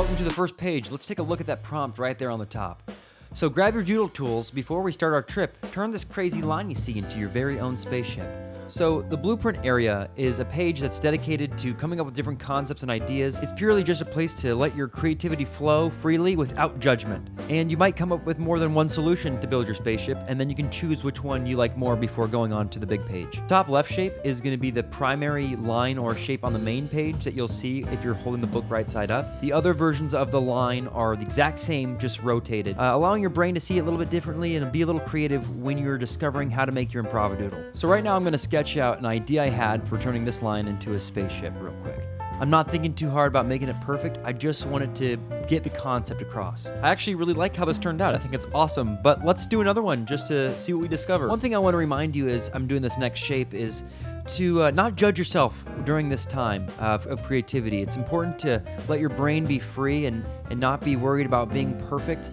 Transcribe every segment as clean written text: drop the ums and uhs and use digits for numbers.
welcome to the first page. Let's take a look at that prompt right there on the top. So grab your doodle tools. Before we start our trip, turn this crazy line you see into your very own spaceship. So the blueprint area is a page that's dedicated to coming up with different concepts and ideas. It's purely just a place to let your creativity flow freely without judgment. And you might come up with more than one solution to build your spaceship, and then you can choose which one you like more before going on to the big page. Top left shape is going to be the primary line or shape on the main page that you'll see if you're holding the book right side up. The other versions of the line are the exact same, just rotated, allowing your brain to see it a little bit differently and be a little creative when you're discovering how to make your Improvadoodle. So right now I'm going to sketch out an idea I had for turning this line into a spaceship real quick. I'm not thinking too hard about making it perfect. I just wanted to get the concept across. I actually really like how this turned out. I think it's awesome, but let's do another one just to see what we discover. One thing I want to remind you as I'm doing this next shape is to not judge yourself during this time of creativity. It's important to let your brain be free and not be worried about being perfect.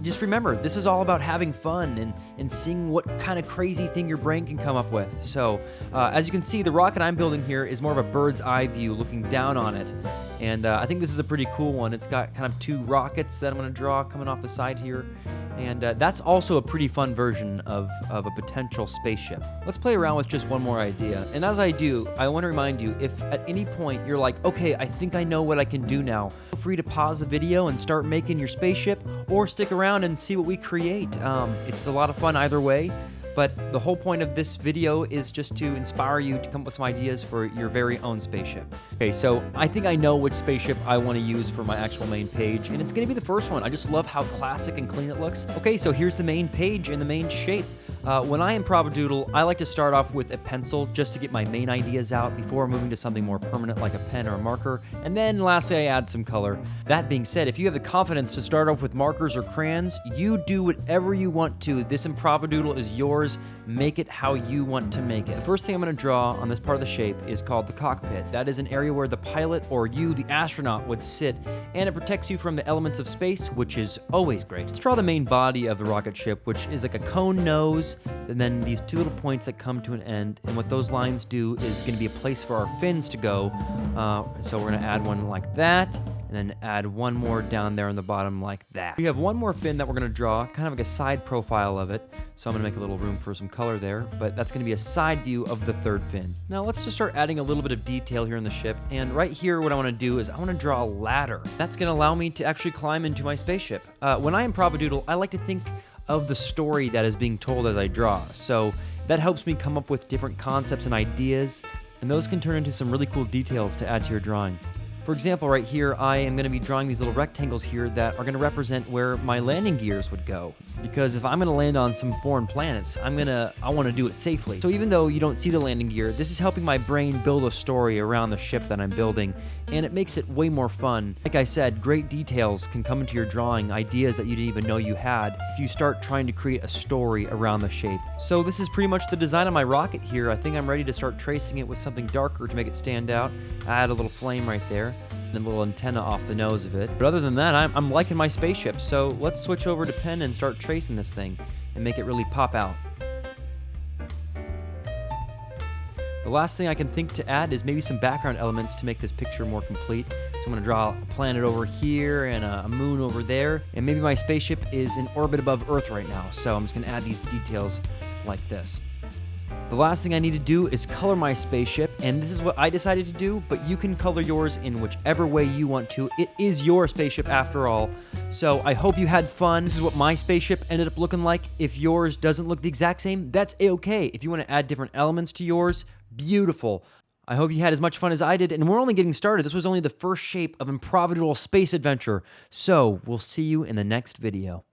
Just remember, this is all about having fun and seeing what kind of crazy thing your brain can come up with. So as you can see, the rocket I'm building here is more of a bird's eye view looking down on it. And I think this is a pretty cool one. It's got kind of two rockets that I'm going to draw coming off the side here. And that's also a pretty fun version of a potential spaceship. Let's play around with just one more idea. And as I do, I want to remind you, if at any point you're like, okay, I think I know what I can do now, feel free to pause the video and start making your spaceship, or stick around and see what we create. It's a lot of fun either way. But the whole point of this video is just to inspire you to come up with some ideas for your very own spaceship. Okay, so I think I know which spaceship I want to use for my actual main page, and it's going to be the first one. I just love how classic and clean it looks. Okay, so here's the main page and the main shape. When I Improvadoodle, I like to start off with a pencil just to get my main ideas out before moving to something more permanent like a pen or a marker, and then lastly I add some color. That being said, if you have the confidence to start off with markers or crayons, you do whatever you want to. This Improvadoodle is yours. Make it how you want to make it. The first thing I'm going to draw on this part of the shape is called the cockpit. That is an area where the pilot or you, the astronaut, would sit, and it protects you from the elements of space, which is always great. Let's draw the main body of the rocket ship, which is like a cone nose, and then these two little points that come to an end, and what those lines do is going to be a place for our fins to go. So we're going to add one like that, and then add one more down there on the bottom like that. We have one more fin that we're going to draw, kind of like a side profile of it. So I'm going to make a little room for some color there, but that's going to be a side view of the third fin. Now let's just start adding a little bit of detail here in the ship. And right here, what I want to do is I want to draw a ladder. That's going to allow me to actually climb into my spaceship. When I Improvadoodle, I like to think of the story that is being told as I draw. So that helps me come up with different concepts and ideas, and those can turn into some really cool details to add to your drawing. For example, right here, I am going to be drawing these little rectangles here that are going to represent where my landing gears would go. Because if I'm going to land on some foreign planets, I want to do it safely. So even though you don't see the landing gear, this is helping my brain build a story around the ship that I'm building, and it makes it way more fun. Like I said, great details can come into your drawing, ideas that you didn't even know you had, if you start trying to create a story around the shape. So this is pretty much the design of my rocket here. I think I'm ready to start tracing it with something darker to make it stand out. Add a little flame right there, and a little antenna off the nose of it. But other than that, I'm liking my spaceship, so let's switch over to pen and start tracing this thing and make it really pop out. The last thing I can think to add is maybe some background elements to make this picture more complete. So I'm going to draw a planet over here and a moon over there, and maybe my spaceship is in orbit above Earth right now, so I'm just going to add these details like this. The last thing I need to do is color my spaceship, and this is what I decided to do, but you can color yours in whichever way you want to. It is your spaceship after all. So I hope you had fun. This is what my spaceship ended up looking like. If yours doesn't look the exact same, that's a-okay. If you want to add different elements to yours, beautiful. I hope you had as much fun as I did, and we're only getting started. This was only the first shape of Improvadoodle Space Adventure. So we'll see you in the next video.